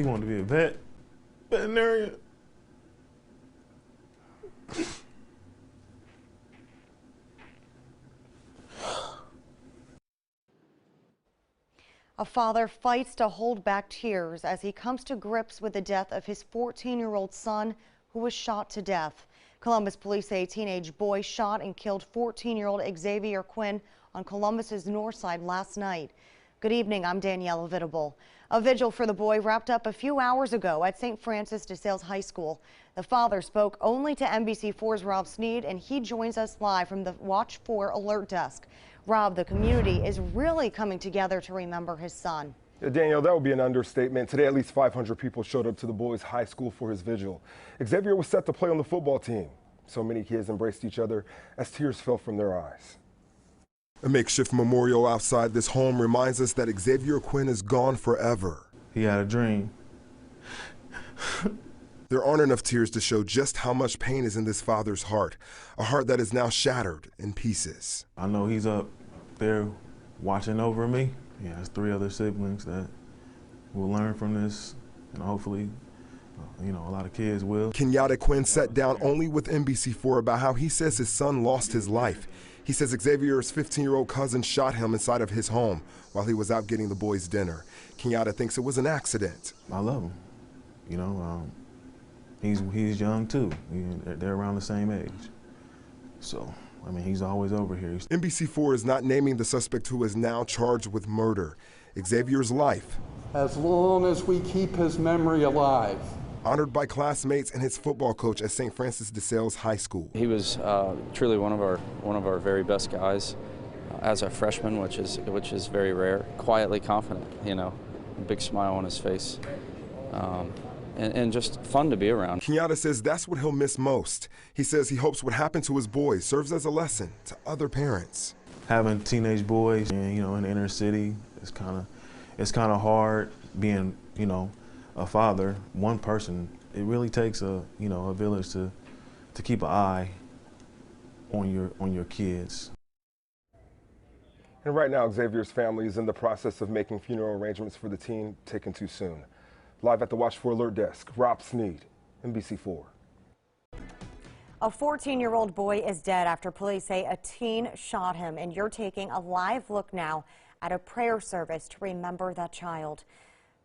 He wanted to be a veterinarian. A father fights to hold back tears as he comes to grips with the death of his 14-year-old son who was shot to death. Columbus police say a teenage boy shot and killed 14-year-old Xavier Quinn on Columbus's north side last night. Good evening, I'm Danielle Vidable. A vigil for the boy wrapped up a few hours ago at St. Francis de Sales High School. The father spoke only to NBC4's Rob Sneed, and he joins us live from the Watch 4 alert desk. Rob, the community is really coming together to remember his son. Yeah, Danielle, that would be an understatement. Today, at least 500 people showed up to the boys' high school for his vigil. Xavier was set to play on the football team. So many kids embraced each other as tears fell from their eyes. A makeshift memorial outside this home reminds us that Xavier Quinn is gone forever. He had a dream. There aren't enough tears to show just how much pain is in this father's heart, a heart that is now shattered in pieces. I know he's up there watching over me. He has 3 other siblings that will learn from this, and hopefully, a lot of kids will. Kenny Quinn sat down only with NBC4 about how he says his son lost his life. He says Xavier's 15-year-old cousin shot him inside of his home while he was out getting the boys dinner. Kenny thinks it was an accident. I love him. He's young too. They're around the same age. So, he's always over here. NBC4 is not naming the suspect who is now charged with murder. Xavier's life, as long as we keep his memory alive. Honored by classmates and his football coach at St. Francis de Sales High School. He was truly one of our very best guys as a freshman, which is very rare. Quietly confident, a big smile on his face. And just fun to be around. Kenny says that's what he'll miss most. He says he hopes what happened to his boys serves as a lesson to other parents. Having teenage boys, in the inner city, it's kind of hard being, a father, one person. It really takes a village to keep an eye on your kids. And right now, Xavier's family is in the process of making funeral arrangements for the teen taken too soon. Live at the Watch 4 alert desk, Rob Sneed, NBC4. A 14-year-old boy is dead after police say a teen shot him, and you're taking a live look now at a prayer service to remember that child.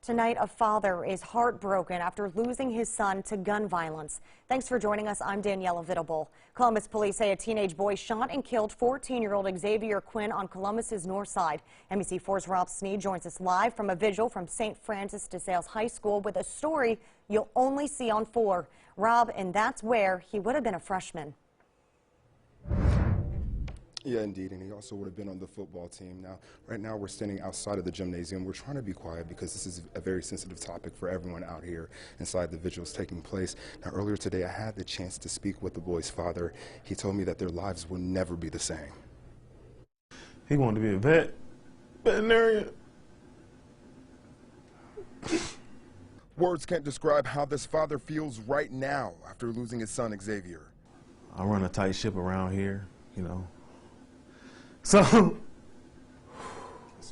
Tonight, a father is heartbroken after losing his son to gun violence. Thanks for joining us. I'm Danielle Vidable. Columbus police say a teenage boy shot and killed 14-year-old Xavier Quinn on Columbus's north side. NBC4's Rob Sneed joins us live from a vigil from St. Francis de Sales High School with a story you'll only see on 4. Rob, and that's where he would have been a freshman. Yeah, indeed, and he also would have been on the football team. Now, right now we're standing outside of the gymnasium. We're trying to be quiet because this is a very sensitive topic for everyone out here inside the vigils taking place. Now, earlier today, I had the chance to speak with the boy's father. He told me that their lives will never be the same. He wanted to be a veterinarian. Words can't describe how this father feels right now after losing his son, Xavier. I run a tight ship around here, So, That's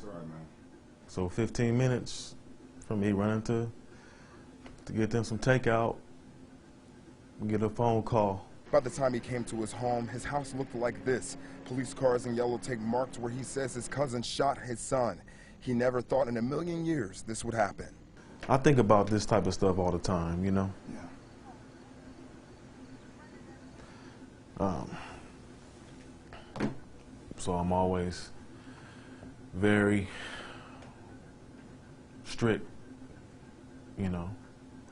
all right, man. So 15 minutes from me running to get them some takeout, we get a phone call. By the time he came to his home, his house looked like this. Police cars in yellow tape marked where he says his cousin shot his son. He never thought in a million years this would happen. I think about this type of stuff all the time, Yeah. So I'm always very strict,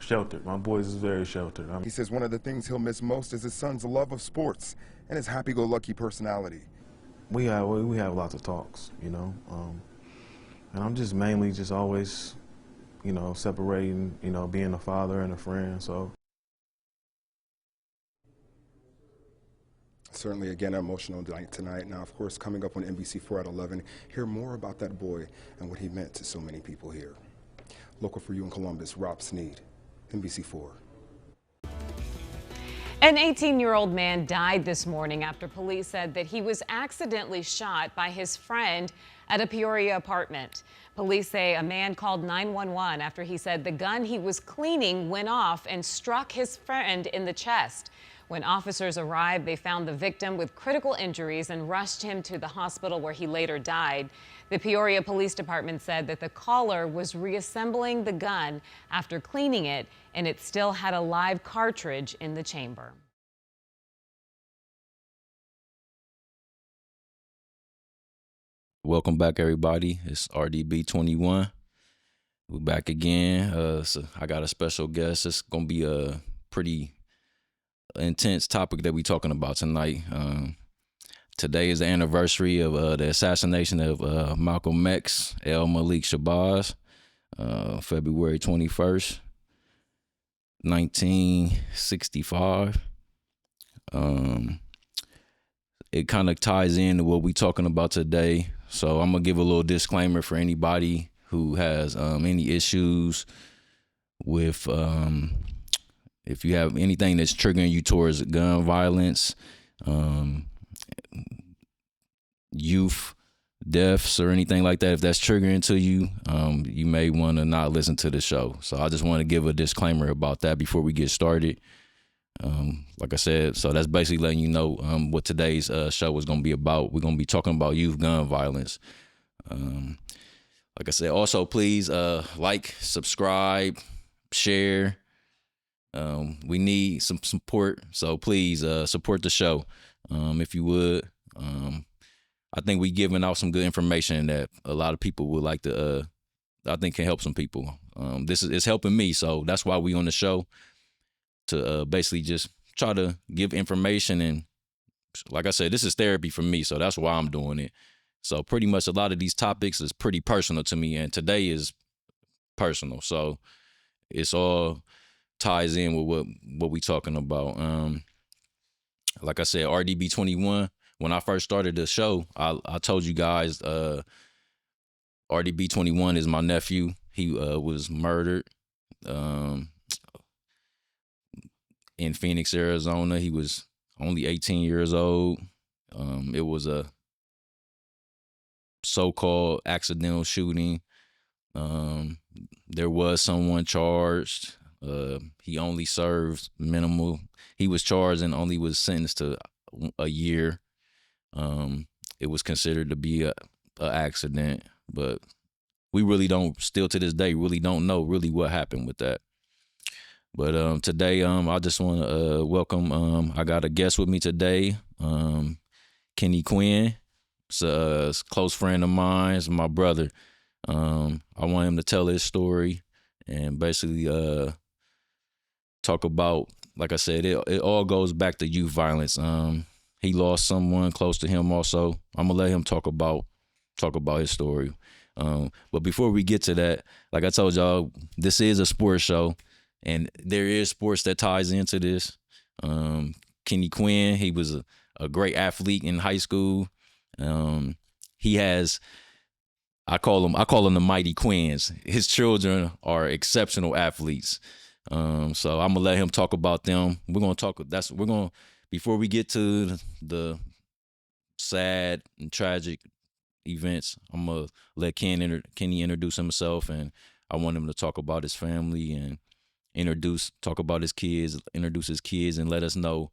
sheltered. My boys is very sheltered. He says one of the things he'll miss most is his son's love of sports and his happy-go-lucky personality. We have lots of talks, and I'm just mainly just always, separating, being a father and a friend, so. Certainly, again, an emotional night tonight. Now, of course, coming up on NBC4 at 11, hear more about that boy and what he meant to so many people here. Local for you in Columbus, Rob Sneed, NBC4. An 18-year-old man died this morning after police said that he was accidentally shot by his friend at a Peoria apartment. Police say a man called 911 after he said the gun he was cleaning went off and struck his friend in the chest. When officers arrived, they found the victim with critical injuries and rushed him to the hospital where he later died. The Peoria Police Department said that the caller was reassembling the gun after cleaning it, and it still had a live cartridge in the chamber. Welcome back, everybody. It's RDB21. We're back again. So I got a special guest. It's going to be a pretty intense topic that we're talking about tonight. Today is the anniversary of the assassination of Malcolm X, El Malik Shabazz, February 21st, 1965. It kind of ties into what we're talking about today. So I'm going to give a little disclaimer for anybody who has any issues with if you have anything that's triggering you towards gun violence, youth deaths or anything like that. If that's triggering to you, you may want to not listen to the show. So I just want to give a disclaimer about that before we get started. Like I said, so that's basically letting you know what today's show is going to be about. We're going to be talking about youth gun violence. Like I said, also please like, subscribe, share. We need some support, so please support the show if you would. I think we giving out some good information that a lot of people would like to. I think can help some people. This is helping me, so that's why we on the show to basically just try to give information. And like I said, this is therapy for me, so that's why I'm doing it. So pretty much a lot of these topics is pretty personal to me, and today is personal. So it's all ties in with what we talking about. Like I said, RDB21. When I first started the show, I told you guys RDB21 is my nephew. He was murdered in Phoenix, Arizona. He was only 18 years old. It was a so-called accidental shooting. There was someone charged. He only served minimal. He was charged and only was sentenced to a year. It was considered to be a accident, but we really don't, still to this day, really don't know really what happened with that. But today, I just want to welcome. I got a guest with me today, Kenny Quinn. It's a close friend of mine. It's my brother. I want him to tell his story and basically talk about, like I said, it all goes back to youth violence. He lost someone close to him also. I'm gonna let him talk about his story. But before we get to that, like I told y'all, this is a sports show, and there is sports that ties into this. Kenny Quinn, he was a great athlete in high school. He has, I call them the Mighty Quins. His children are exceptional athletes. So I'm gonna let him talk about them. Before we get to the sad and tragic events, I'm gonna let Kenny introduce himself, and I want him to talk about his family and talk about his kids, introduce his kids, and let us know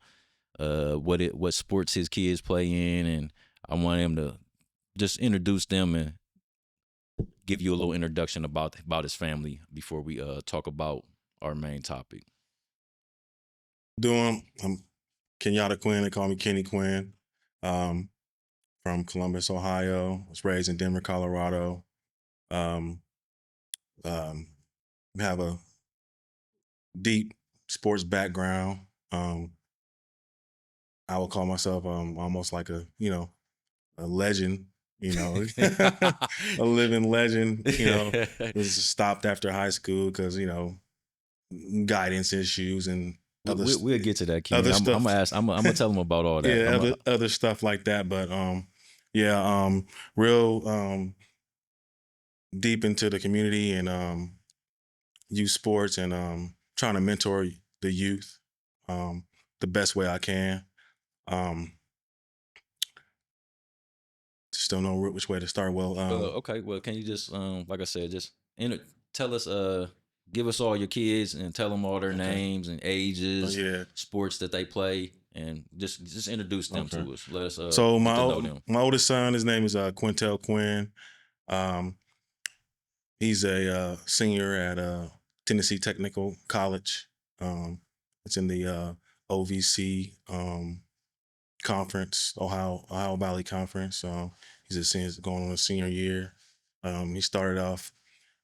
what sports his kids play in, and I want him to just introduce them and give you a little introduction about his family before we talk about our main topic. I'm Kenyatta Quinn. They call me Kenny Quinn. From Columbus, Ohio. Was raised in Denver, Colorado. Have a deep sports background. I would call myself almost like a legend. A living legend. Was stopped after high school because guidance issues and we'll get to that, Kenny. I'm gonna tell him about all that. Yeah, other stuff like that. But real deep into the community and youth sports and trying to mentor the youth. the best way I can. Just don't know which way to start. Well, Okay. Well, can you just, like I said, just tell us, give us all your kids and tell them all their names and ages, yeah. sports that they play, and just introduce them to us. Let us so get to know them. my oldest son, his name is Kenny Quinn. He's a senior at Tennessee Technical College. It's in the OVC conference, Ohio Valley Conference. He's a senior, going on a senior year. He started off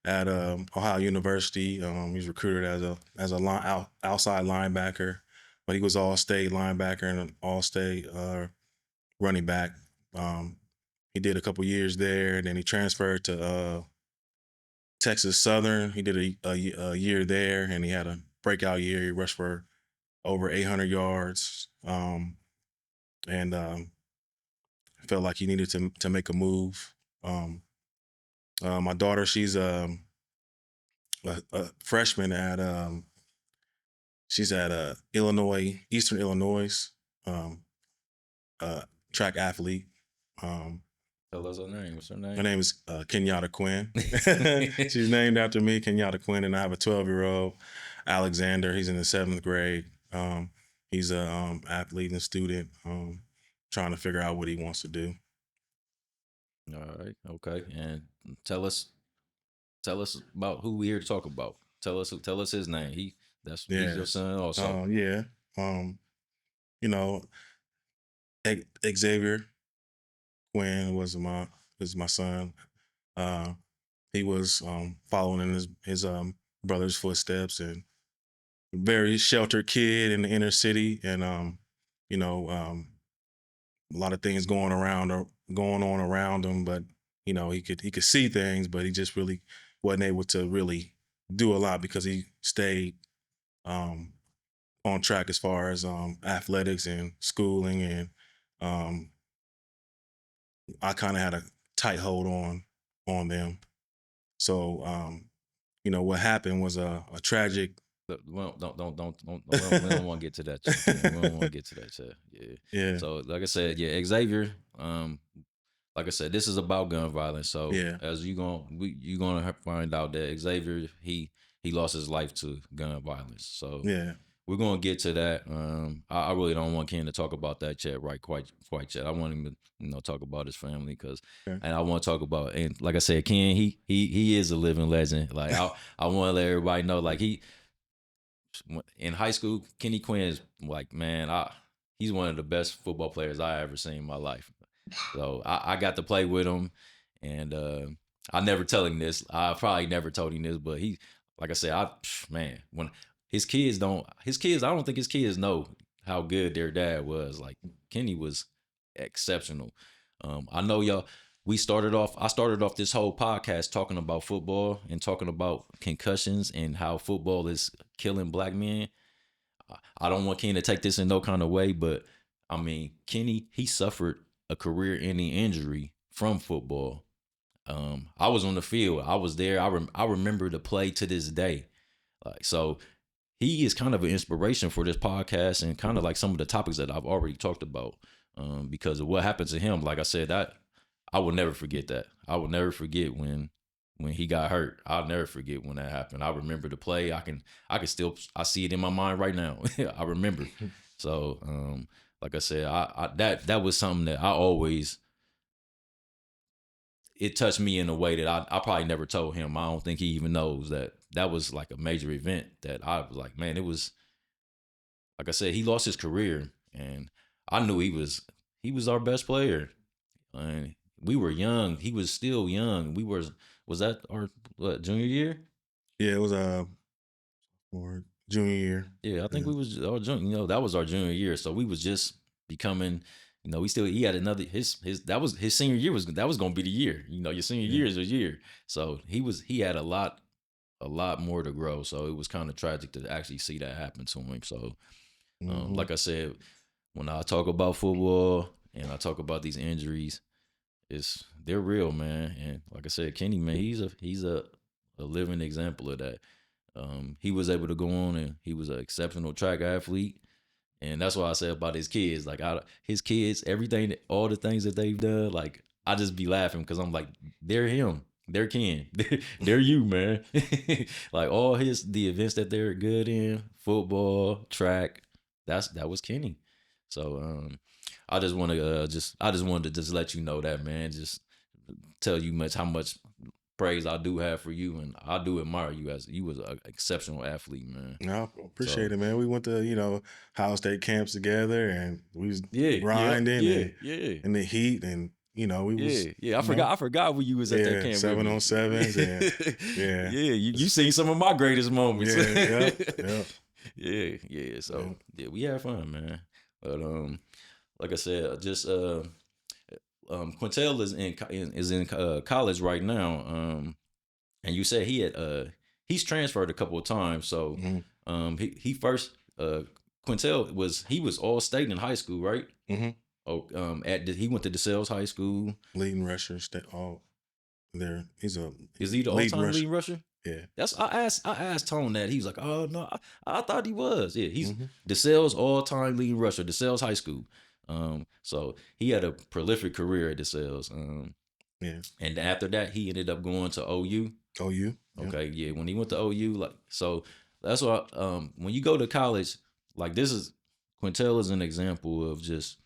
at Ohio University. He's recruited as a outside linebacker, but he was all-state linebacker and an all-state running back. He did a couple years there, and then he transferred to Texas Southern. He did a year there, and he had a breakout year. He rushed for over 800 yards, and felt like he needed to make a move. My daughter, she's a freshman at she's at Eastern Illinois, track athlete. Tell us her name. What's her name? Her name is Kenyatta Quinn. She's named after me, Kenyatta Quinn, and I have a 12-year-old, Alexander. He's in the 7th grade. He's a athlete and student, trying to figure out what he wants to do. All right. Okay. And tell us about who we're here to talk about. Tell us his name. He's your son also. Yeah. Xavier Quinn was my son. He was following in his brother's footsteps, and very sheltered kid in the inner city, and a lot of things going on around him, but he could see things, but he just really wasn't able to really do a lot because he stayed on track as far as athletics and schooling, and I kind of had a tight hold on them. So what happened was a tragic. Well, don't we don't want to get to that yet. We don't want to get to that yet. Yeah. So like I said, Xavier, like I said, this is about gun violence. So as you're gonna find out that Xavier, he lost his life to gun violence. So we're gonna get to that. I really don't want Ken to talk about that yet, right? Quite yet. I want him to talk about his family, because and I want to talk about, and like I said, Ken, he is a living legend. Like I want to let everybody know, like in high school, Kenny Quinn is like, man, he's one of the best football players I ever seen in my life. So I got to play with him, and I never tell him this. I probably never told him this, but like I said, when I don't think his kids know how good their dad was. Like, Kenny was exceptional. I know y'all. I started off this whole podcast talking about football and talking about concussions and how football is killing black men. I don't want Kenny to take this in no kind of way, but I mean, Kenny, he suffered a career-ending injury from football. I was on the field. I was there. I remember the play to this day. Like, so he is kind of an inspiration for this podcast and kind of like some of the topics that I've already talked about, because of what happened to him. Like I said, I will never forget that. I will never forget when he got hurt. I'll never forget when that happened. I remember the play. I see it in my mind right now. I remember. So, like I said, that was something that I always, it touched me in a way that I probably never told him. I don't think he even knows that was like a major event that I was like, man, it was, like I said, he lost his career, and I knew he was our best player. And we were young. He was still young. Was that our junior year? Yeah, it was for junior year. Yeah, I think we was our junior. That was our junior year. So we was just becoming. He had another that was his senior year was going to be the year. Your senior year is a year. So he had a lot more to grow. So it was kind of tragic to actually see that happen to him. So, like I said, when I talk about football and I talk about these injuries, they're real, man. And like I said, Kenny, man, he's a living example of that. He was able to go on, and he was an exceptional track athlete. And that's what I say about his kids. Like his kids, everything, all the things that they've done, like I just be laughing because I'm like, they're him, they're Ken, they're you, man. Like all the events that they're good in, football, track, that was Kenny. So I just want to I just wanted to just let you know that, man. Just tell you how much praise I do have for you, and I do admire you as you was an exceptional athlete, man. No, appreciate it, man. We went to Ohio State camps together, and we was Yeah, grinding yeah. in the heat, and we was I forgot when you was at that camp. 7-on-7s, and you seen some of my greatest moments. Yeah. So we had fun, man. But like I said, just Quintel is in college right now. And you said he's transferred a couple of times. So he first Quintel was all state in high school, right? Mm-hmm. Oh, he went to DeSales High School. Leading rusher, all there. Is he the all-time leading rusher? Yeah. I asked Tone that. He was like, oh no, I thought he was. Yeah, he's DeSales all-time leading rusher, DeSales High School. So he had a prolific career at DeSales. And after that, he ended up going to OU. OU. Okay, yeah. When he went to OU, so that's why when you go to college, Quintel is an example of just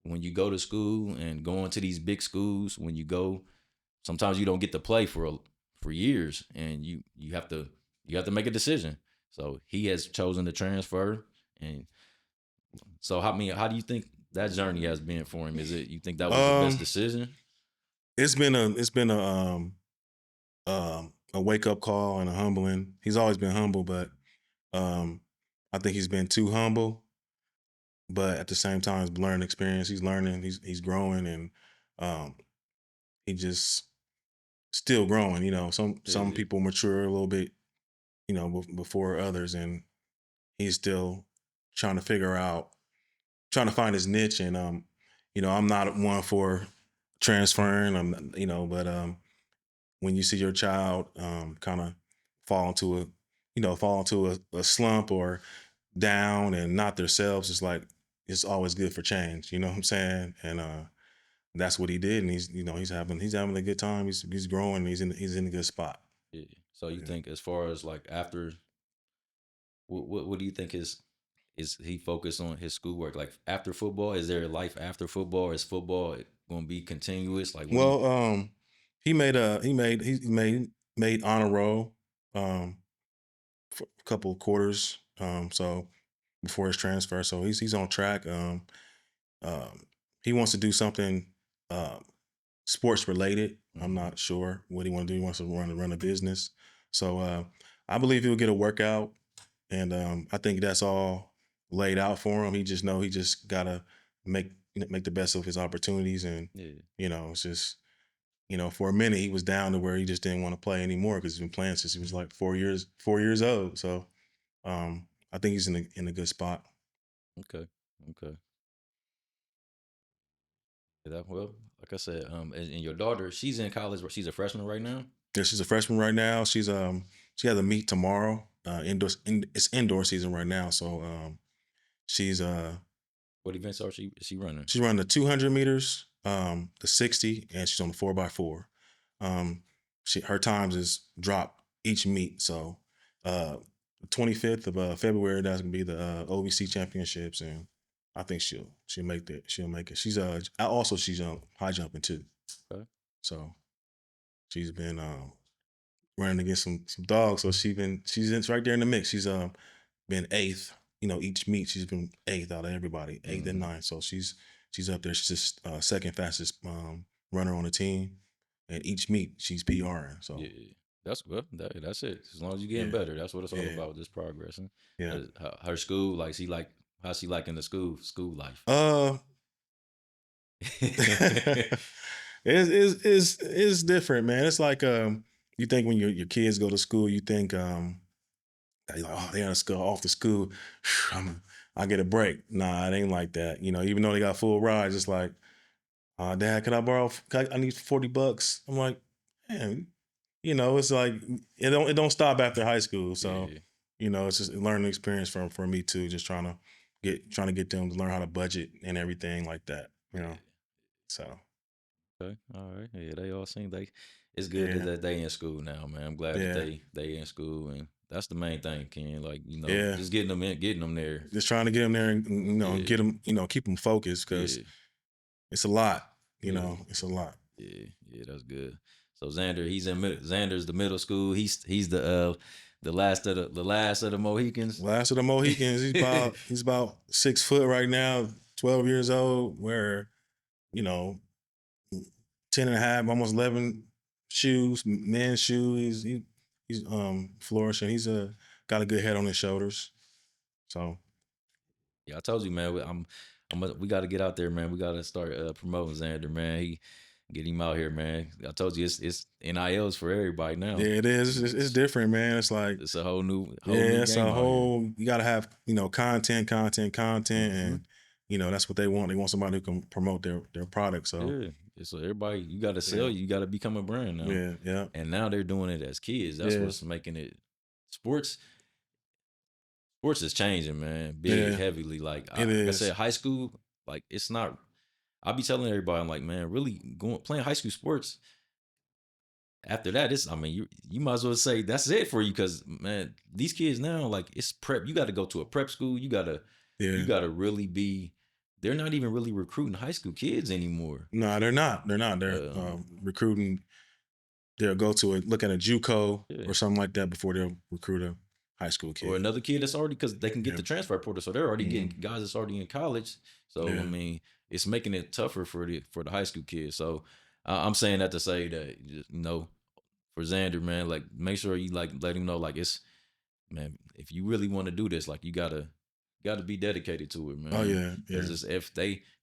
when you go to school and going to these big schools. When you go, sometimes you don't get to play for years, and you have to make a decision. So he has chosen to transfer, and so how do you think that journey has been for him? Is it you think that was the best decision? It's been a wake up call and a humbling. He's always been humble, but I think he's been too humble. But at the same time, it's learning experience. He's learning. He's growing, and he just still growing. Some people mature a little bit, before others, and he's still trying to find his niche. And I'm not one for transferring. But when you see your child kind of fall into a slump or down and not themselves, it's like it's always good for change. You know what I'm saying? And that's what he did, and he's having a good time. He's growing. He's in a good spot. Yeah. So you think as far as like after, what do you think is he focused on his schoolwork? Like after football, is there a life after football? Or is football going to be continuous? Like he made honor roll for a couple of quarters. So before his transfer, so he's on track. He wants to do something sports related. I'm not sure what he wants to do. He wants to run a business. So I believe he'll get a workout, and I think that's all laid out for him. He just gotta make the best of his opportunities, and it's just for a minute he was down to where he just didn't want to play anymore because he's been playing since he was like 4 years old. So I think he's in a good spot. Okay. Well, like I said, and your daughter, she's in college. She's a freshman right now. Yeah, she's a freshman right now. She has a meet tomorrow. It's indoor season right now, so she's What events is she running? She's running the 200 meters, the 60, and she's on the 4x4. Her times is dropped each meet. So the 25th of February, that's gonna be the OVC championships, and I think she'll make that. She'll make it. She's high jumping too. Okay. So she's been running against some dogs. So she's right there in the mix. She's been eighth. Each meet she's been eighth out of everybody, eighth and ninth. So she's up there. She's just second fastest runner on the team, and each meet she's PRing. So that's good. That's it. As long as you're getting better, that's what it's all about. Just progressing. Yeah. Her school, how's she like in the school life? It's different, man. It's like you think when your kids go to school, you think you're like, oh, they're off to school, I get a break. Nah, it ain't like that. Even though they got full rides, it's like, Dad, I need $40. I'm like, man, it's like it don't stop after high school. So, it's just a learning experience for me too, just trying to trying to get them to learn how to budget and everything like that, So Okay, all right. Yeah, they all seem like it's good yeah, that they in school now, man. I'm glad that yeah, they in school, and that's the main thing, Ken. Like yeah. just getting them in, getting them there. Just trying to get them there and Yeah, get them, keep them focused because yeah, it's a lot. yeah, It's a lot. yeah. That's good. So Xander, Xander's the middle school. He's the last of the Mohicans. Last of the Mohicans. He's about 6 foot right now, 12 years old. Where 10 and a half, almost 11 shoes, men's shoes. He's flourishing. He's got a good head on his shoulders. So Yeah, I told you, man. We got to get out there, man. We got to start promoting Xander, man. Get him out here, man. I told you it's NILs for everybody now. yeah, it is. It's different, man. It's like it's a whole new it's game a out whole. You got to have content, Mm-hmm. and that's what they want. They want somebody who can promote their product. So Yeah, so everybody, you got to sell. You got to become a brand now. yeah. And now they're doing it as kids. That's Yeah. what's making it. Sports is changing, man. Big, Yeah. heavily. Like It I is. said, high school. Like it's not. I be telling everybody, I'm like, man, really playing high school sports. After that, you might as well say that's it for you, because man, these kids now, like, it's prep. You got to go to a prep school. You gotta really be. They're not even really recruiting high school kids anymore. No, they're not. They're recruiting. They'll go to look at a JUCO or something like that before they'll recruit a high school kid Or another kid that's already, because they can get the transfer portal, so they're already getting guys that's already in college. So I mean, it's making it tougher for the high school kids. So I'm saying that to say that for Xander, man, like, make sure you let him know, like, it's, man, if you really want to do this, like, you gotta be dedicated to it, man. Oh yeah. Because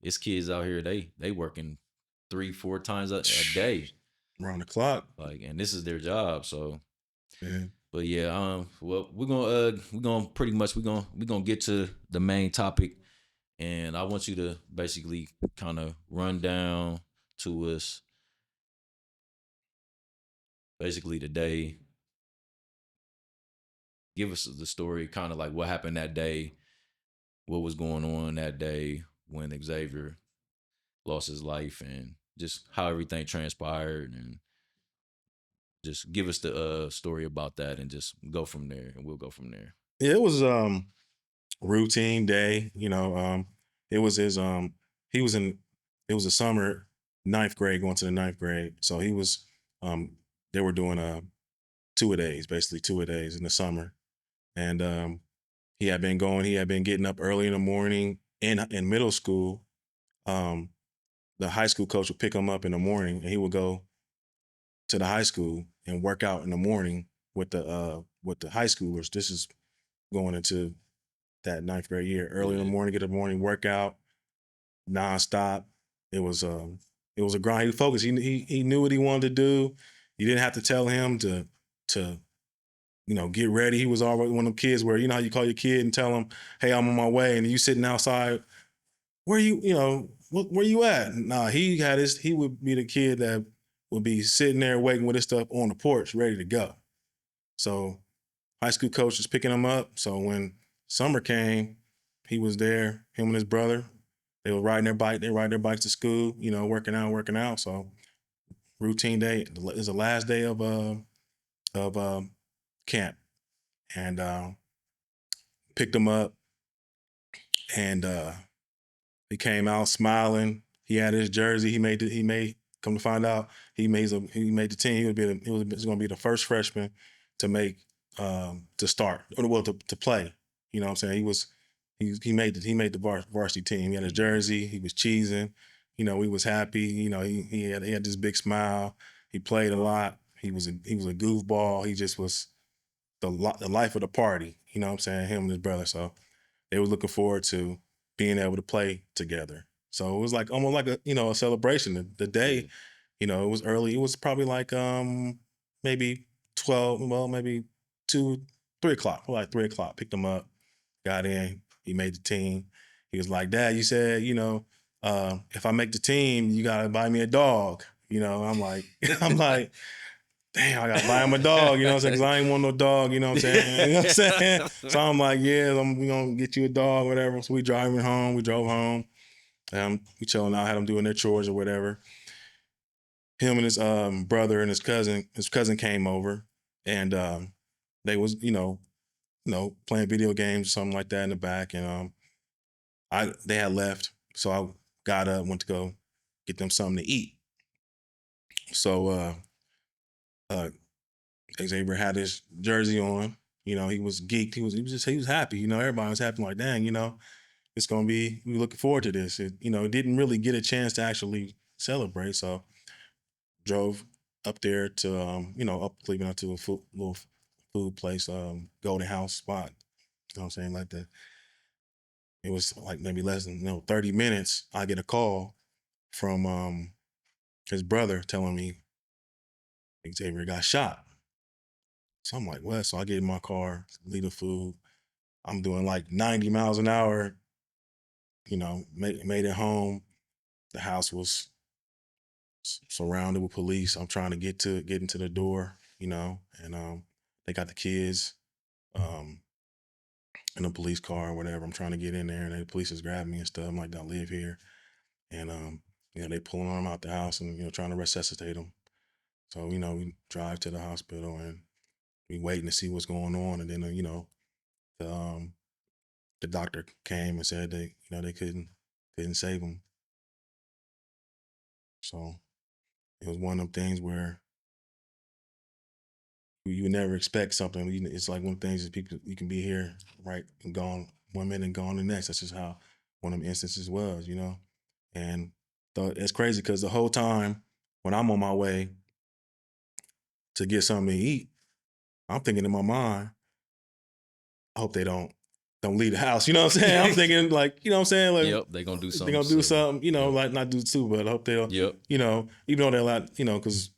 it's kids out here, they working 3-4 times a day Around the clock. like, and this is their job. So Yeah. but yeah, well, we're gonna get to the main topic, and I want you to basically kind of run down to us basically today. Give us the story, kind of like what happened that day, what was going on that day when Xavier lost his life, and just how everything transpired, and just give us the story about that, and just go from there, and we'll go from there. Yeah, it was routine day. It was his he was in it was a summer, ninth grade, going to the ninth grade. So he was they were doing basically two-a-days in the summer. And he had been getting up early in the morning in middle school. The high school coach would pick him up in the morning, and he would go to the high school and work out in the morning with the high schoolers. This is going into that ninth grade year. Early in the morning, get a morning workout, nonstop. It was a grind. He was focused. He knew what he wanted to do. You didn't have to tell him to get ready. He was already one of them kids where, how you call your kid and tell him, hey, I'm on my way, and you sitting outside, where you at? Nah, he would be the kid that would be sitting there waiting with his stuff on the porch, ready to go. So high school coach was picking him up. So when summer came, he was there, him and his brother. They were riding their bike. They ride their bikes to school, working out. So routine day. It's the last day of camp, and picked him up, and he came out smiling. He had his jersey. Come to find out, he made the team. He was going to be the first freshman to make to start, to play. You know what I'm saying? He made the varsity team. He had his jersey. He was cheesing. He was happy. He had this big smile. He played a lot. He was a goofball. He just was the life of the party. You know what I'm saying? Him and his brother. So they were looking forward to being able to play together. So it was like almost like a celebration. The day, it was early. It was probably like maybe 12, maybe 2, 3 o'clock. Like 3 o'clock. Picked him up, got in. He made the team. He was like, Dad, you said, if I make the team, you gotta buy me a dog. I'm like, damn, I gotta buy him a dog, you know what I'm saying? Cause I ain't want no dog, you know what I'm saying? You know what I'm saying? So I'm like, yeah, we gonna get you a dog, whatever. So we drove home. We chilling out, had them doing their chores or whatever. Him and his brother and his cousin came over, and they was, playing video games or something like that in the back. And they had left. So I got up, went to go get them something to eat. So Xavier had his jersey on. You know, he was geeked. He was happy. You know, everybody was happy. Like, dang, it's gonna be. We looking forward to this. It didn't really get a chance to actually celebrate. So drove up there to up Cleveland to a little food place, Golden House spot. You know what I'm saying? Like that. It was like maybe less than 30 minutes. I get a call from his brother telling me Xavier got shot. So I'm like, what? So I get in my car, leave the food. I'm doing like 90 miles an hour, made it home. The house was surrounded with police. I'm trying to get into the door, and they got the kids in a police car or whatever. I'm trying to get in there, and the police is grabbing me and stuff. I'm like, don't live here. And they pulling them out the house and trying to resuscitate them. So we drive to the hospital and we waiting to see what's going on. And then the doctor came and said they couldn't save him. So it was one of them things where you would never expect something. It's like one of the things that people, you can be here, right, and gone 1 minute and gone the next. That's just how one of the instances was, And it's crazy because the whole time when I'm on my way to get something to eat, I'm thinking in my mind, I hope they don't leave the house. You know what I'm saying? I'm thinking like, you know what I'm saying? Like, Yep, they gonna do something. They're gonna do something, like not do too, but I hope they'll, Yep. Even though they're like, because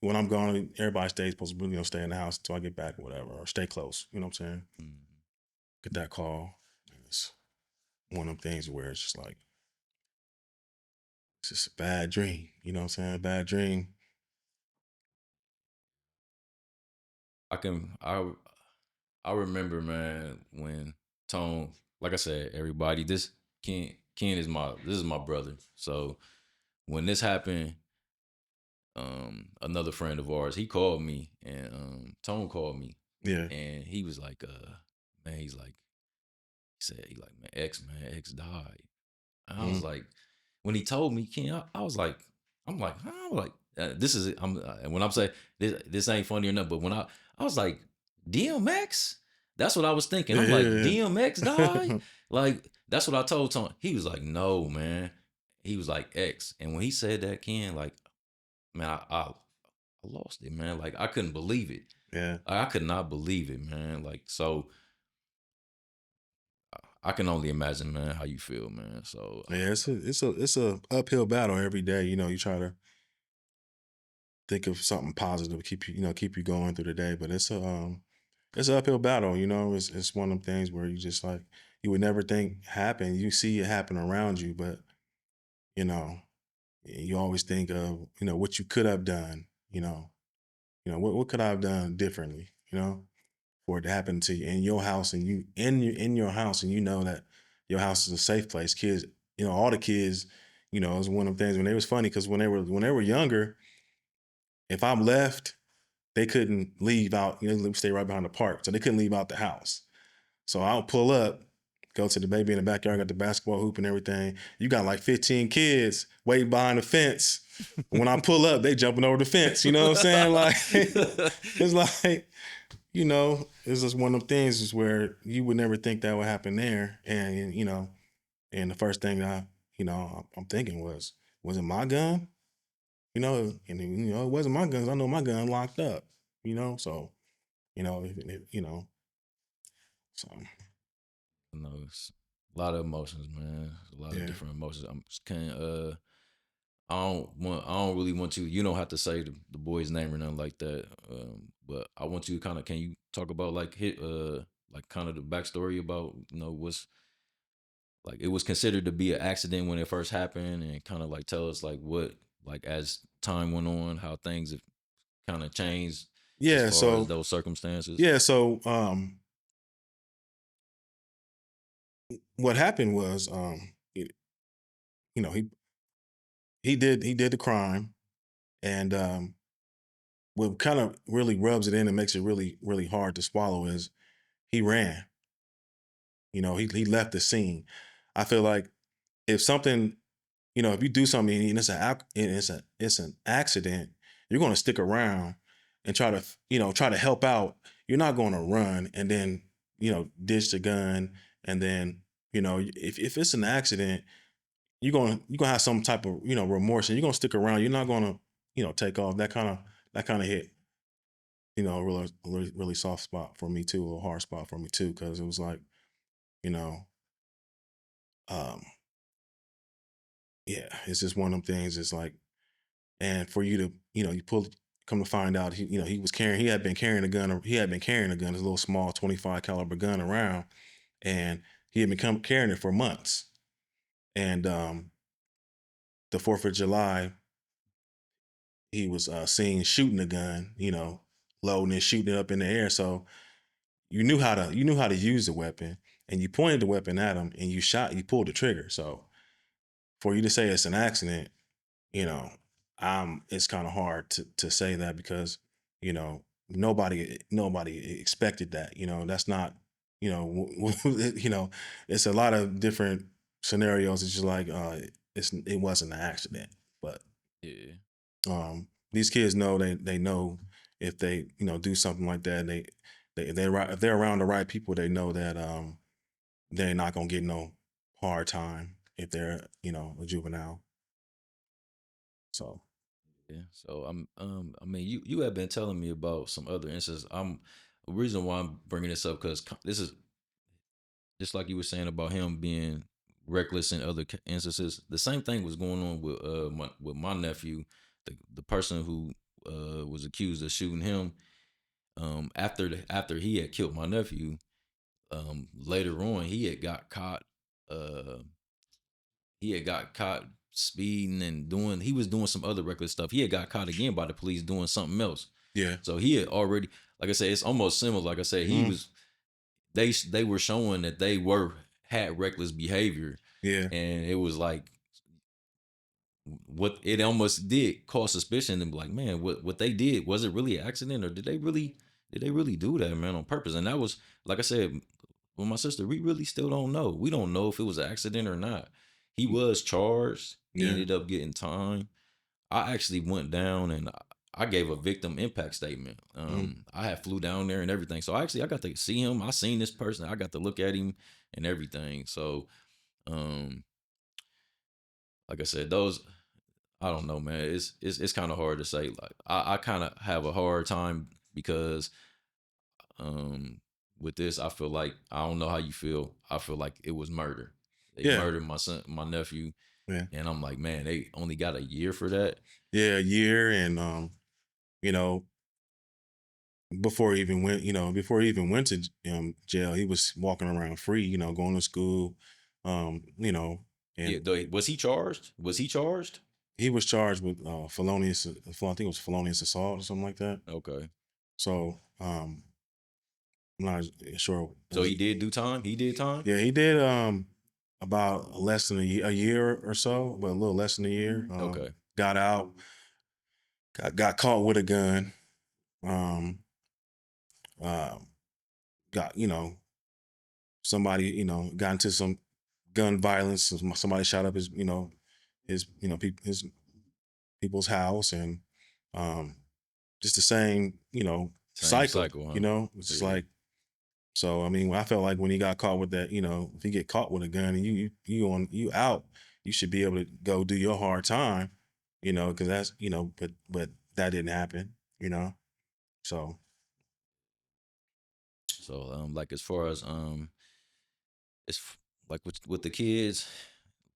when I'm gone, everybody stays supposed to, stay in the house until I get back or whatever, or stay close. You know what I'm saying? Mm-hmm. Get that call. And it's one of them things where it's just like, it's just a bad dream. You know what I'm saying? A bad dream. I remember, man, when Tone, like I said, everybody, Ken is my brother. So when this happened, another friend of ours, he called me, and Tone called me. Yeah. And he was like, man, he said, man, X died. And I was like, when he told me, Ken, I was like, I'm like, this is it. When I'm saying this ain't funny or nothing, but when I was like, DMX? That's what I was thinking. I'm like, DMX died? Like, that's what I told Tony. He was like, no, man. He was like, X. And when he said that, Ken, like, man, I lost it, man. Like, I couldn't believe it. Yeah. I could not believe it, man. Like, so I can only imagine, man, how you feel, man. So yeah, it's a uphill battle every day. You try to think of something positive, keep you going through the day. But it's an uphill battle. It's one of them things where you just like, you would never think happen. You see it happen around you, but you always think of what you could have done. What could I have done differently? For it to happen to you in your house, and you in your house, and that your house is a safe place. Kids, all the kids, it was one of the things when it was funny because when they were younger, if I'm left, they couldn't leave out. They stay right behind the park, so they couldn't leave out the house. So I'll pull up, go to the baby in the backyard, got the basketball hoop and everything. You got like 15 kids waiting behind the fence. When I pull up, they jumping over the fence. You know what I'm saying? Like, it's like, it's just one of them things is where you would never think that would happen there. And, and the first thing I'm thinking was it my gun? And it wasn't my gun. I know my gun locked up, so, so. It's a lot of emotions, man. A lot of different emotions. I'm just I don't really want to. You don't have to say the boy's name or nothing like that. But I want you to kind of. Can you talk about like kind of the backstory about what's like it was considered to be an accident when it first happened, and kind of like tell us like what like as time went on how things have kind of changed as Yeah. far as So those circumstances? yeah. So what happened was you know he did the crime, and what kind of really rubs it in and makes it really hard to swallow is he ran. He left the scene. I feel like if something, if you do something and it's an accident, you're going to stick around and try to help out. You're not going to run and then ditch the gun, and then if it's an accident, you're gonna have some type of remorse, and you're gonna stick around. You're not gonna take off. That kind of hit a really soft spot for me too, a hard spot for me too, because it was like you know um yeah, it's just one of them things. It's like, and for you to come to find out he had been carrying a gun, this little small 25 caliber gun around, and he had been carrying it for months. And the 4th of July, he was seen shooting the gun, loading and shooting it up in the air. So you knew how to use the weapon, and you pointed the weapon at him, and you pulled the trigger. So for you to say it's an accident, you know, it's kind of hard to say that, because nobody expected that. That's not, it's a lot of different scenarios. It's just like it wasn't an accident, but Yeah. these kids know, they know if they do something like that, if they're around the right people, they know that they're not gonna get no hard time if they're a juvenile. So Yeah. So I mean, you have been telling me about some other instances. The reason why I'm bringing this up, because this is just like you were saying about him being reckless in other instances. The same thing was going on with my nephew, the person who was accused of shooting him. After he had killed my nephew, later on he had got caught. Uh, he had got caught speeding and he was doing some other reckless stuff. He had got caught again by the police doing something else. yeah. So he had already, like I said, it's almost similar. Like I said, he Mhm. was they were showing that they had reckless behavior, Yeah. and it was like what it almost did cause suspicion, and be like, man, what they did, was it really an accident, or did they really do that, man, on purpose? And that was, like I said, with my sister, we really still don't know. We don't know if it was an accident or not. He was charged. He Yeah. ended up getting time. I actually went down and I gave a victim impact statement. I had flew down there and everything. So I got to see him. I seen this person. I got to look at him and everything. So, um, like I said, those, I don't know, man. It's kind of hard to say. Like I kind of have a hard time because um with this, I feel like, I don't know how you feel. I feel like it was murder. They Yeah. murdered my son, my nephew, Yeah. and I'm like, man, they only got a year for that. Yeah, a year. And you know, before he even went to jail, he was walking around free, going to school. Yeah, And was he charged? he was charged with felonious, I think it was felonious assault or something like that. Okay. So I'm not sure. So he did do time? He did time? Yeah, he did about less than a year or so, but a little less than a year. Okay. Got out, got caught with a gun. Um, uh, got somebody got into some gun violence. Somebody shot up his people's house, and um, just the same Same cycle. cycle, huh? It's just Yeah. like. So I mean, I felt like when he got caught with that, if you get caught with a gun and you out, you should be able to go do your hard time, because that's but that didn't happen, So So like as far as like with the kids,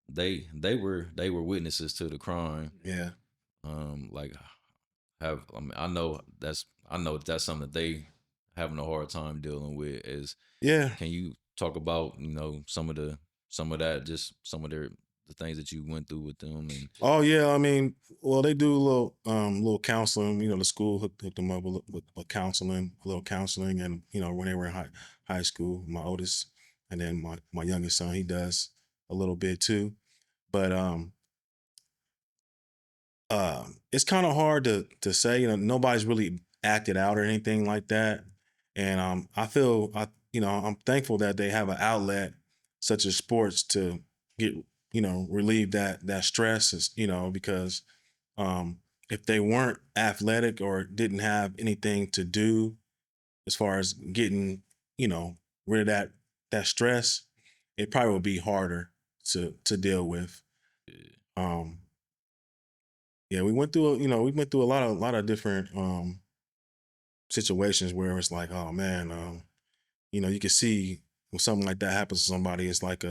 they were witnesses to the crime. yeah, Like I know that's something that they having a hard time dealing with. Is yeah, Can you talk about some of that, just some of their the things that you went through with them? And Oh yeah, I mean, well, they do a little counseling. You know, the school hooked them up with counseling, a little counseling, and you know, when they were in high school, my oldest, and then my youngest son, he does a little bit too. But it's kind of hard to say. You know, nobody's really acted out or anything like that, and I'm thankful that they have an outlet such as sports to get relieve that stress. Is because if they weren't athletic or didn't have anything to do as far as getting rid of that stress, it probably would be harder to deal with. Um, Yeah, we went through a lot of different situations where it's like, oh man, you can see when something like that happens to somebody, it's like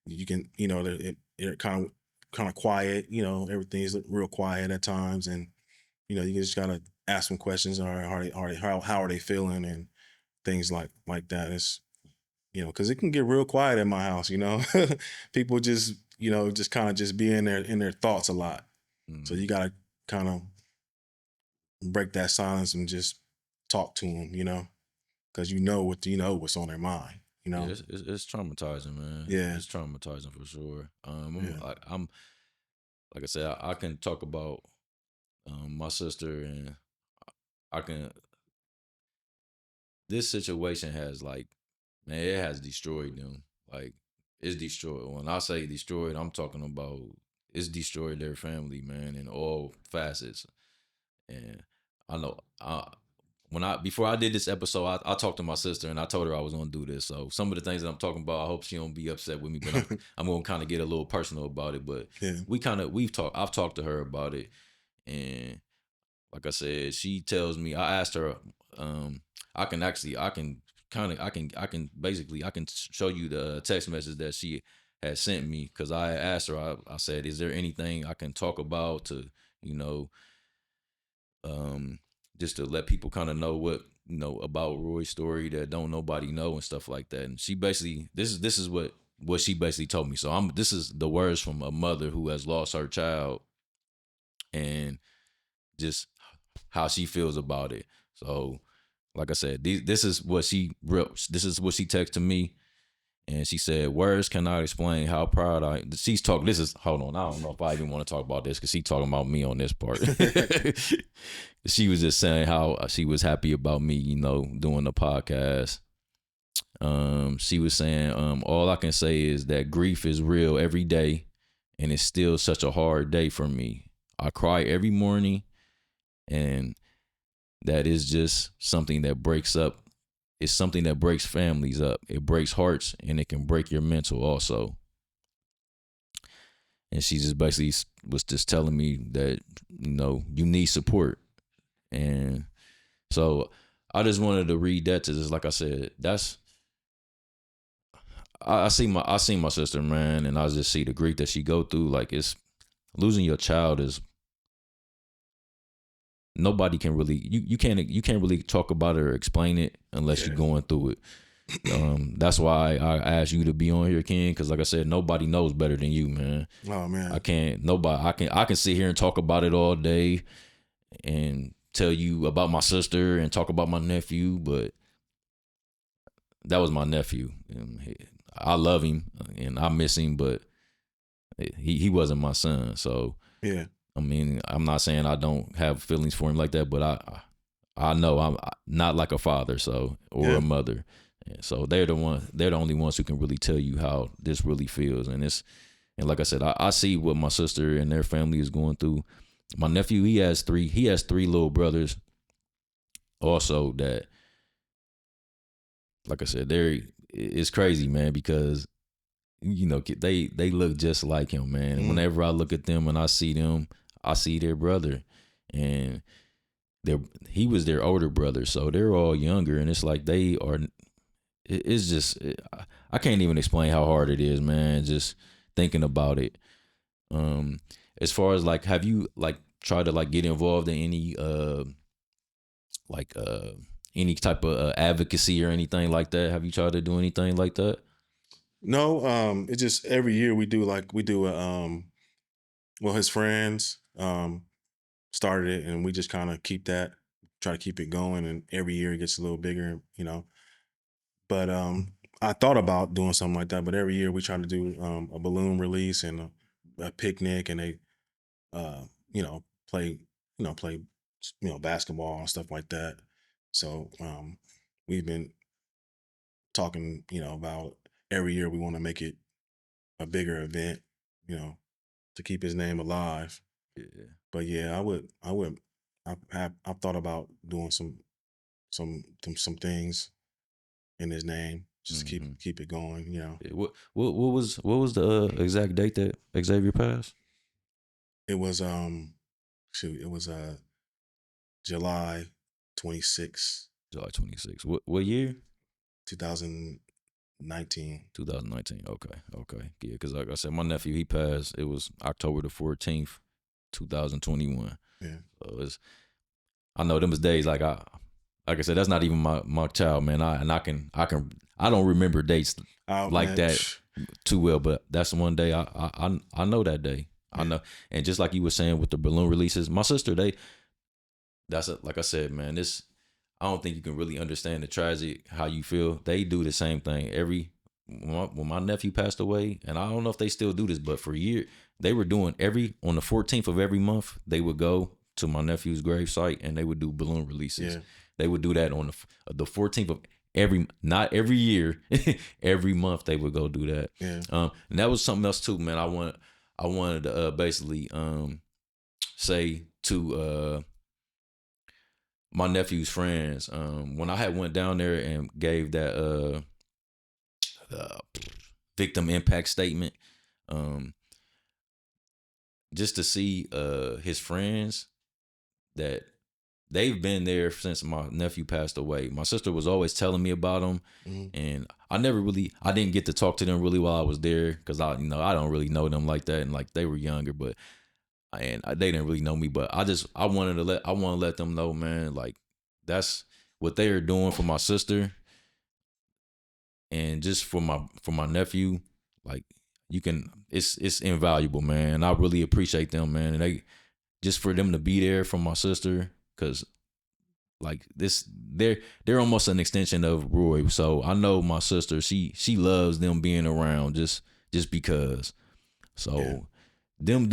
you can, they're kind of quiet, everything's real quiet at times, and you just gotta ask them questions, or how are they feeling, and things like that. It's because it can get real quiet in my house, people just kind of just be in their thoughts a lot. So you gotta kind of break that silence and just talk to them, because what's on their mind, yeah, it's traumatizing, man. Yeah. It's traumatizing for sure. Yeah. I'm like I said, I can talk about my sister, and I can. This situation has man, it has destroyed them. Like, it's destroyed. When I say destroyed, I'm talking about it's destroyed their family, man, in all facets. And I know before I did this episode, I talked to my sister and I told her I was gonna do this. So some of the things that I'm talking about, I hope she don't be upset with me, but I'm gonna kind of get a little personal about it. But Yeah. I've talked to her about it, and like I said, she tells me, I asked her, I can show you the text message that she had sent me, because I asked her, I said, is there anything I can talk about to, just to let people kind of know what, about Roy's story that don't nobody know and stuff like that. And she basically, this is what she basically told me. So this is the words from a mother who has lost her child, and just how she feels about it. So, like I said, this is what she texted me, and she said, "Words cannot explain how proud I." She's talking. Hold on. I don't know if I even want to talk about this because she's talking about me on this part. She was just saying how she was happy about me, doing the podcast. She was saying, all I can say is that grief is real every day, and it's still such a hard day for me. I cry every morning, and that is just something that breaks up. It's something that breaks families up. It breaks hearts, and it can break your mental also. And she just basically was just telling me that, you need support. And so I just wanted to read that to just, like I said, I see my sister, man, and I just see the grief that she go through. Like, it's losing your child is, nobody can really, you can't really talk about it or explain it unless you're going through it. That's why I asked you to be on here, Ken, because like I said, nobody knows better than you, man. Oh man, I can sit here and talk about it all day and tell you about my sister and talk about my nephew, but that was my nephew. I love him and I miss him, but he wasn't my son. So yeah. I mean, I'm not saying I don't have feelings for him like that, but I know I'm not like a father, or a mother. So they're the only ones who can really tell you how this really feels. And like I said, I see what my sister and their family is going through. My nephew, he has three little brothers also that, like I said, it's crazy, man, because they look just like him, man. And whenever I look at them and I see them, I see their brother, and he was their older brother, so they're all younger, and it's like they are. It's just, I can't even explain how hard it is, man. Just thinking about it. As far as have you tried to get involved in any type of advocacy or anything like that? Have you tried to do anything like that? No, it's just every year we do well, his friends started it, and we just kind of try to keep it going, and every year it gets a little bigger, But I thought about doing something like that, but every year we try to do a balloon release and a picnic, and they uh, you know play play basketball and stuff like that. So we've been talking about every year we want to make it a bigger event, you know, to keep his name alive. Yeah. But yeah, I've thought about doing some things in his name, just to Mm-hmm. keep it going. Yeah. What was the exact date that Xavier passed? It was it was July 26th, July 26th. What year? 2019. 2019. Okay. Yeah, because like I said, my nephew, he passed. It was October the 14th, 2021. Yeah. So I know them was days like I said, that's not even my child, man. I don't remember dates like that too well, but that's one day I know that day. Yeah. I know, and just like you were saying with the balloon releases, my sister, like I said, man, I don't think you can really understand the tragedy, how you feel. They do the same thing when my nephew passed away, and I don't know if they still do this, but for a year they were doing on the 14th of every month, they would go to my nephew's grave site and they would do balloon releases. Yeah. They would do that on the 14th of not every year, every month they would go do that. Yeah. And that was something else too, man. I wanted to basically say to my nephew's friends, when I had went down there and gave that victim impact statement, just to see his friends that they've been there since my nephew passed away. My sister was always telling me about them, and I didn't get to talk to them really while I was there, because I don't really know them like that, and like they were younger, they didn't really know me. But I want to let them know, man, like that's what they are doing for my sister, and just for my nephew. Like it's invaluable, man. I really appreciate them, man, and just for them to be there for my sister, because like they're almost an extension of Roy. So I know my sister, she loves them being around just because. So Yeah. them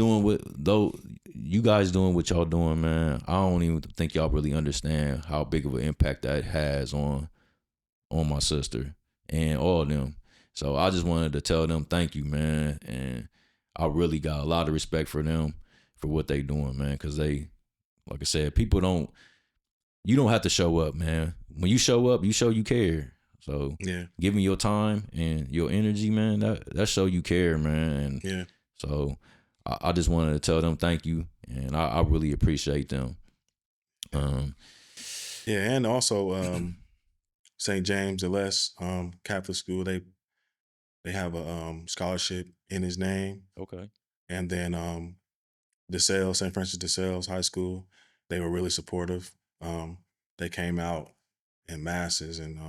you guys doing what y'all doing, man, I don't even think y'all really understand how big of an impact that has on my sister and all of them. So I just wanted to tell them thank you, man, and I really got a lot of respect for them for what they doing, man, because like I said, you don't have to show up, man. When you show up, you show you care. So Yeah. give me your time and your energy, man. That show you care, man. And Yeah. so I just wanted to tell them thank you, and I really appreciate them. Yeah, and also St. James the Less Catholic School, they have a scholarship in his name. Okay. And then St. Francis de Sales High School, they were really supportive. They came out in masses, and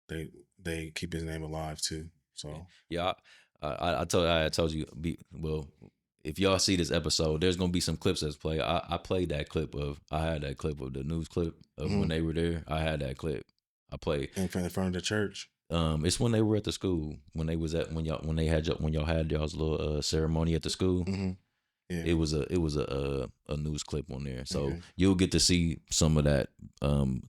they keep his name alive too. So yeah, I told you. If y'all see this episode, there's gonna be some clips that's played. I played that clip I had that clip of the news clip of when they were there. I had that clip. I played in front of the church. It's when they were at the school, when y'all had y'all's little ceremony at the school. Mm-hmm. Yeah. It was a news clip on there, so you'll get to see some of that in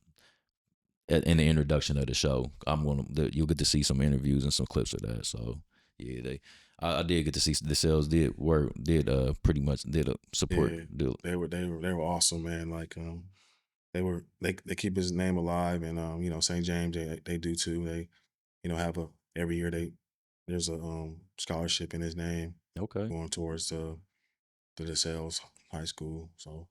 the introduction of the show. You'll get to see some interviews and some clips of that. So yeah, I did get to see the sales pretty much support. Yeah, they were awesome, man. Like they keep his name alive, and St. James they do too. They have every year there's a scholarship in his name. Okay. Going towards the DeSales High School. So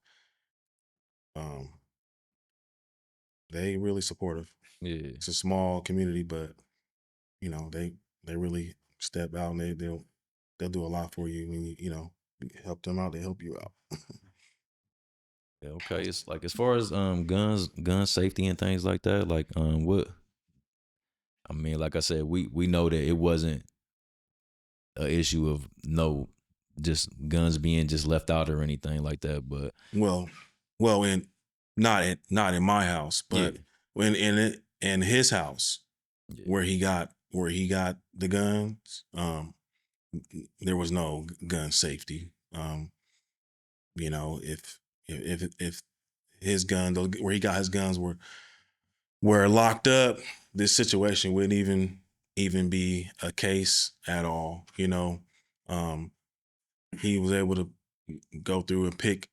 they really supportive. Yeah. It's a small community, but they really step out, and they'll do a lot for you when you help them out, they help you out. Yeah, okay. It's like, as far as gun safety and things like that, like what I mean, like I said, we know that it wasn't an issue of just guns being just left out or anything like that. But in not in my house, but when in his house where he got the guns, there was no gun safety. You know, if his gun, where he got his guns were locked up, this situation wouldn't even be a case at all. You know, he was able to go through and pick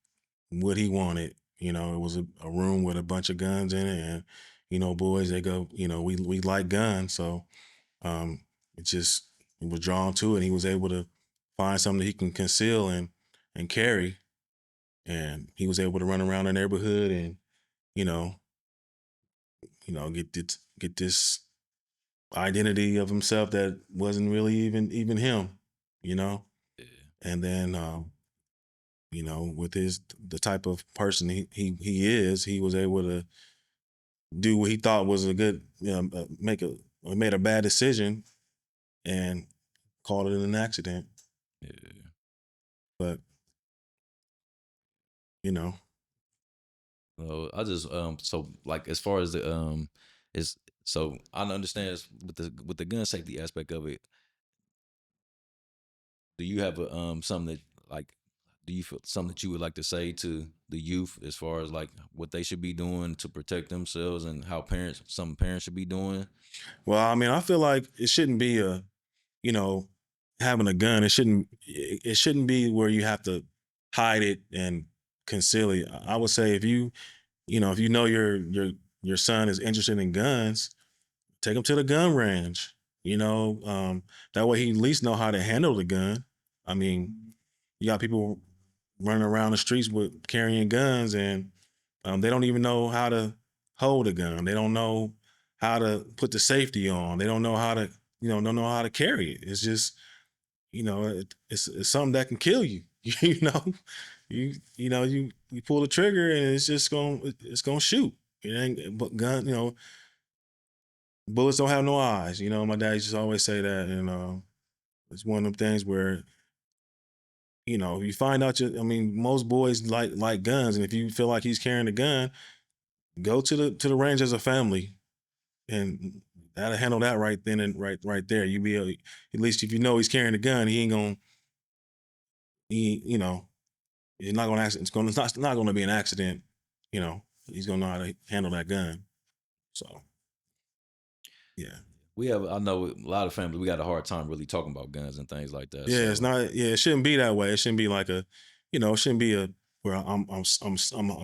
what he wanted. You know, it was a room with a bunch of guns in it, and you know, boys, they go, you know, we like guns, so it just he was drawn to it. And he was able to find something that he can conceal and carry, and he was able to run around the neighborhood and you know get this identity of himself that wasn't really even him, you know. And then you know, with the type of person he is, he was able to do what he thought was a good, you know, made a bad decision and called it an accident. yeah, But you know, well, I just so like as far as the is so I understand with the gun safety aspect of it. Do you have a something that like do you feel something that you would like to say to the youth as far as like what they should be doing to protect themselves and how some parents should be doing? well, I mean, I feel like it shouldn't be you know, having a gun. It shouldn't be where you have to hide it and conceal it. I would say if if you know your son is interested in guns, take him to the gun range. You know, that way he at least know how to handle the gun. I mean, you got people running around the streets with carrying guns, and they don't even know how to hold a gun. They don't know how to put the safety on. They don't know how to, don't know how to carry it. It's just, it's something that can kill you. You know, you pull the trigger and it's gonna shoot. It ain't but gun. Bullets don't have no eyes. My dad used to always say that, and it's one of them things where you find out. Most boys like guns, and if you feel like he's carrying a gun, go to the range as a family, and that'll handle that right then and right there. You be at least if you know he's carrying a gun, he ain't gonna it's not gonna it's not gonna be an accident. He's gonna know how to handle that gun. So yeah. I know a lot of families, we got a hard time really talking about guns and things like that. Yeah, so. it's not. Yeah, it shouldn't be that way. It shouldn't be like it shouldn't be where I'm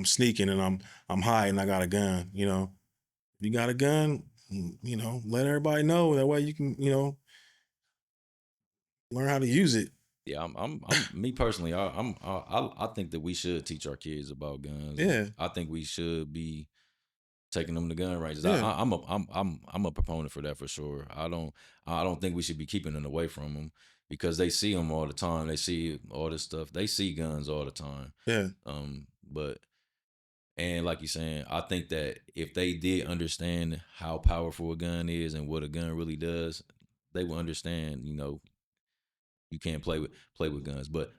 sneaking and I'm hiding. I got a gun. If you got a gun, let everybody know. That way you can learn how to use it. Yeah, I'm me personally. I think that we should teach our kids about guns. Yeah, I think we should be taking them to gun ranges. Yeah. I'm a proponent for that for sure. I don't think we should be keeping them away from them because they see them all the time. They see all this stuff. They see guns all the time. Yeah. And like you're saying, I think that if they did understand how powerful a gun is and what a gun really does, they will understand. You can't play with guns, but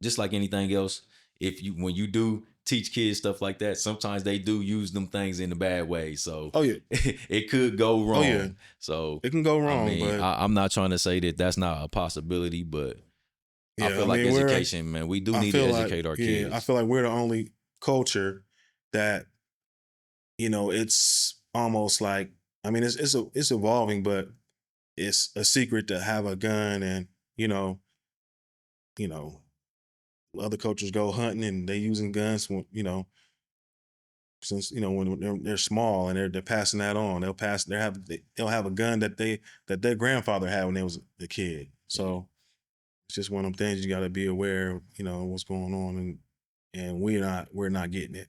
just like anything else, when you do teach kids stuff like that, sometimes they do use them things in a bad way. So it could go wrong. Oh yeah. So it can go wrong. But I'm not trying to say that that's not a possibility, but yeah, I feel like education, man. We do need to educate our kids. I feel like we're the only culture that it's almost like it's evolving, but it's a secret to have a gun, and other cultures go hunting and they using guns when since when they're small and they're passing that on. They'll have a gun that their grandfather had when they was a kid. So it's just one of them things you got to be aware of, what's going on, and we're not getting it.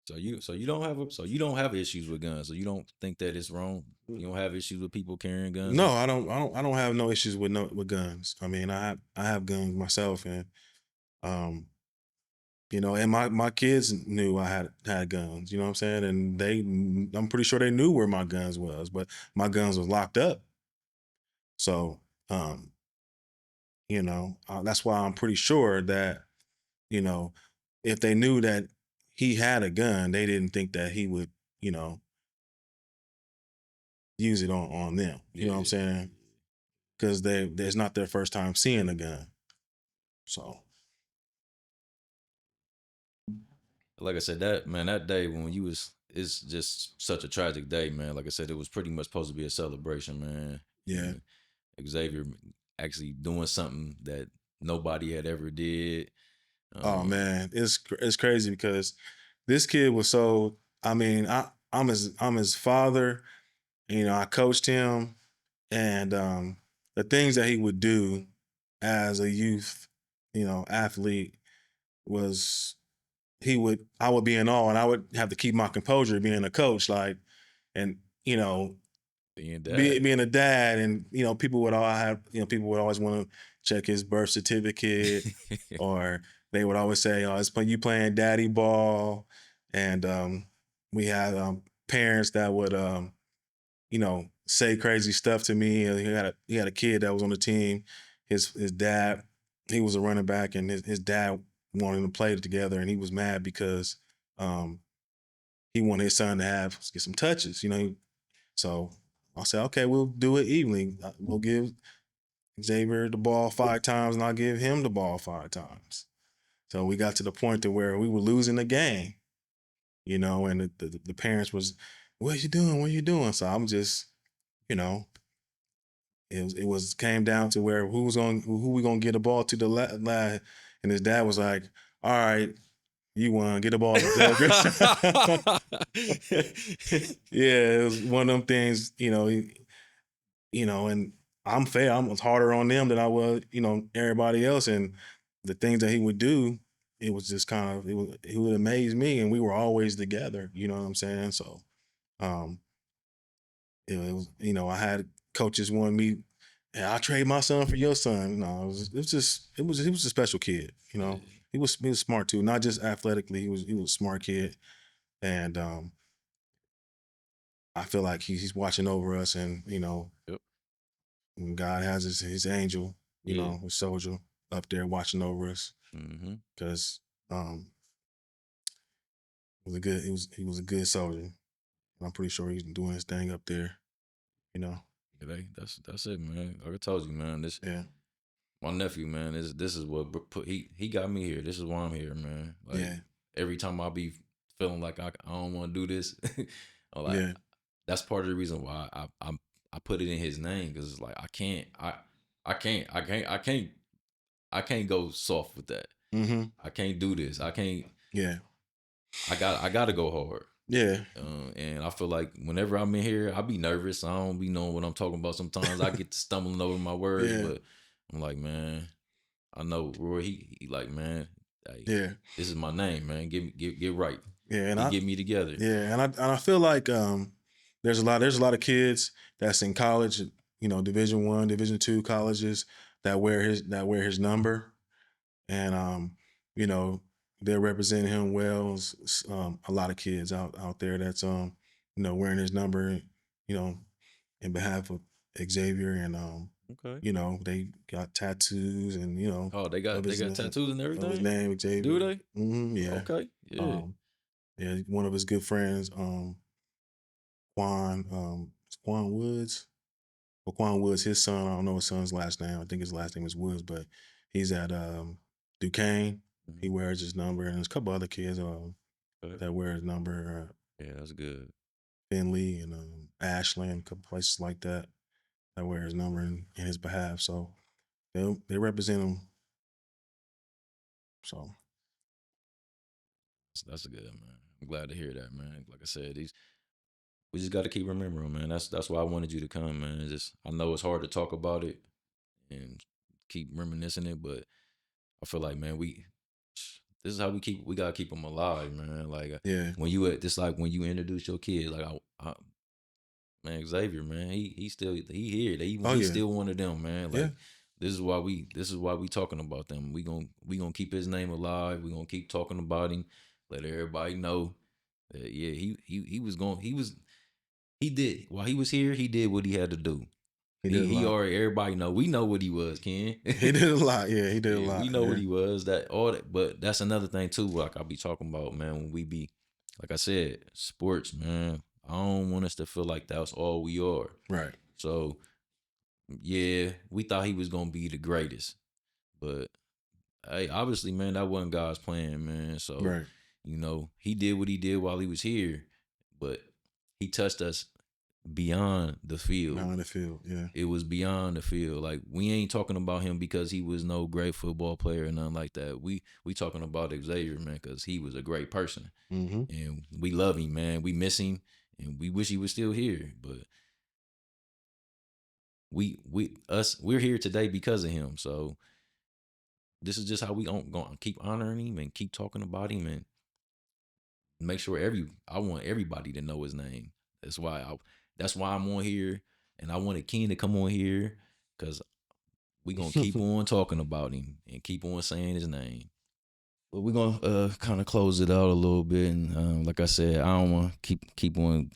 So you don't have issues with guns. So you don't think that it's wrong. You don't have issues with people carrying guns. No, I don't have no issues with guns. I have guns myself, and You know, and my kids knew I had guns, you know what I'm saying? And I'm pretty sure they knew where my guns was, but my guns was locked up. So, um, that's why I'm pretty sure that, you know, if they knew that he had a gun, they didn't think that he would, you know, use it on them. You know what I'm saying? Because it's not their first time seeing a gun. So. Like I said, that day when you was, it's just such a tragic day, man. Like I said, it was pretty much supposed to be a celebration, man. Yeah. And Xavier actually doing something that nobody had ever did. Oh man, it's crazy because this kid was so. I mean, I'm his father. You know, I coached him, and the things that he would do as a youth, athlete was I would be in awe, and I would have to keep my composure being a coach, like, and being a dad, and people would people would always want to check his birth certificate, or they would always say, "Oh, you playing daddy ball," and we had parents that would say crazy stuff to me. He had a kid that was on the team. His dad, he was a running back, and his dad wanted them to play together, and he was mad because he wanted his son to get some touches. So I said, okay, we'll do it evenly. We'll give Xavier the ball 5 times, and I'll give him the ball 5 times. So we got to the point to where we were losing the game, and the parents was, what are you doing? What are you doing? So I'm just, it came down to where who we gonna get the ball to the lad, and his dad was like, all right, you won, get the ball to Xavier. Yeah, it was one of them things, and I'm fair. I was harder on them than I was, everybody else. And the things that he would do, it was just kind of, it would amaze me. And we were always together, you know what I'm saying? So, it was, I had coaches wanting me, yeah, I'll trade my son for your son. No, he was a special kid, He was smart too, not just athletically. He was a smart kid. And I feel like he's watching over us, and Yep. God has his angel, his soldier up there watching over us. Because he was a good soldier. I'm pretty sure he's doing his thing up there. Yeah, that's it, man. Like I told you, man. My nephew, man. This is what he got me here. This is why I'm here, man. Like, every time I be feeling like I don't want to do this, I'm like, that's part of the reason why I put it in his name, because it's like I can't go soft with that. I can't do this. I can't. Yeah. I gotta go hard. Yeah. And I feel like whenever I'm in here, I be nervous. I don't be knowing what I'm talking about sometimes. I get to stumbling over my words, but I'm like, man, I know Roy, he like, man, hey, this is my name, man. Get right. Yeah, and get me together. Yeah, and I feel like there's a lot of kids that's in college, Division I, Division II colleges that wear his number, and they're representing him well. A lot of kids out there that's wearing his number, in behalf of Xavier, and okay. They got tattoos, and they got tattoos and everything. Of his name, Xavier. Do they? Yeah. Okay. Yeah. Yeah, one of his good friends, Quan Woods. Well, Quan Woods, his son, I don't know his son's last name. I think his last name is Woods, but he's at Duquesne. He wears his number, and there's a couple other kids that wear his number. Yeah, that's good. Finley and Ashland, a couple places like that wear his number in his behalf. So they represent him. So that's good, man. I'm glad to hear that, man. Like I said, we just got to keep remembering, man. That's why I wanted you to come, man. I know it's hard to talk about it and keep reminiscing it, but I feel like, man, this is how we gotta keep them alive, man. Like, when you introduce your kid, like, man, Xavier, man, he's still here. He's still one of them, man. Like, This is why we talking about them. We gonna keep his name alive. We gonna keep talking about him. Let everybody know that yeah, he did while he was here. He did what he had to do. He did a He lot. already everybody know. We know what he was, Ken. He did a lot. Yeah, he did a Yeah, lot. we know what yeah. he was. That all that, but that's another thing too. Like I be talking about, man. When we be, like I said, sports, man. I don't want us to feel like that's all we are. Right. So yeah, we thought he was gonna be the greatest, but hey, obviously, man, that wasn't God's plan, man. So Right. he did what he did while he was here, but he touched us beyond the field. Behind the field. Yeah. It was beyond the field. Like we ain't talking about him because he was no great football player or nothing like that. We talking about Xavier, man, because he was a great person, Mm-hmm. and we love him, man. We miss him, and we wish he was still here. But we're here today because of him. So this is just how we gonna keep honoring him and keep talking about him and make sure I want everybody to know his name. That's why I'm on here, and I wanted Ken to come on here because we gonna keep on talking about him and keep on saying his name. But we're gonna kind of close it out a little bit, and like I said, I don't want to keep on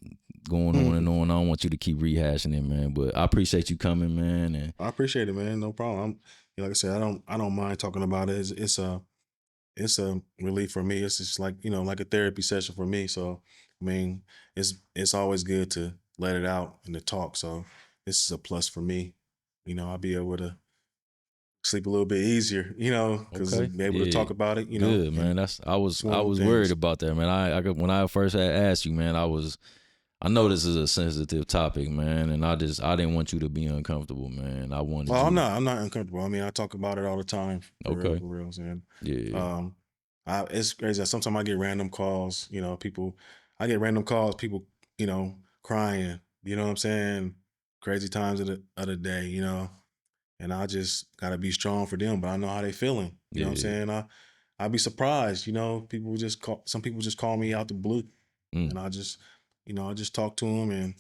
going on and on. I don't want you to keep rehashing it, man. But I appreciate you coming, man. And I appreciate it, man. No problem. Like I said, I don't mind talking about it. It's a relief for me. It's just like like a therapy session for me. So I mean, it's always good to let it out and to talk. So this is a plus for me. I'll be able to sleep a little bit easier. Because okay, be able to talk about it. Good, man. I was one of them worried things. about that, man. When I first had asked you, man, I know this is a sensitive topic, man, and I didn't want you to be uncomfortable, man. I wanted. Well, you I'm not uncomfortable. I mean, I talk about it all the time. For real, and Yeah. it's crazy. Sometimes I get random calls. I get random calls. People, crying. You know what I'm saying? Crazy times of the day. And I just gotta be strong for them. But I know how they feeling. You know what I'm saying? I'd be surprised. People just call. Some people just call me out the blue, and I just talk to them, and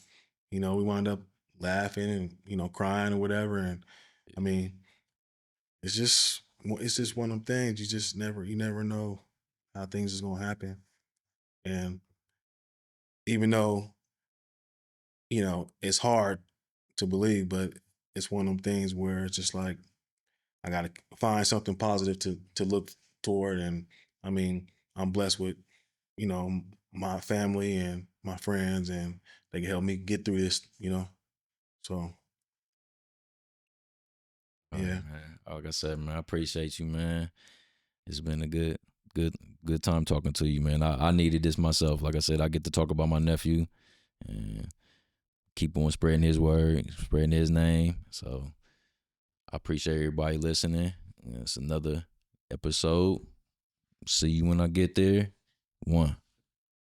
we wind up laughing and crying or whatever. And I mean, it's just one of them things. You never know how things is gonna happen. And even though it's hard to believe, but it's one of them things where it's just like I gotta find something positive to look toward. And I mean, I'm blessed with my family and my friends, and they can help me get through this. So All yeah. right, man. Like I said, man, I appreciate you, man. It's been a good time talking to you, man. I needed this myself. Like I said, I get to talk about my nephew and keep on spreading his word, spreading his name. So I appreciate everybody listening. It's another episode. See you when I get there. 1.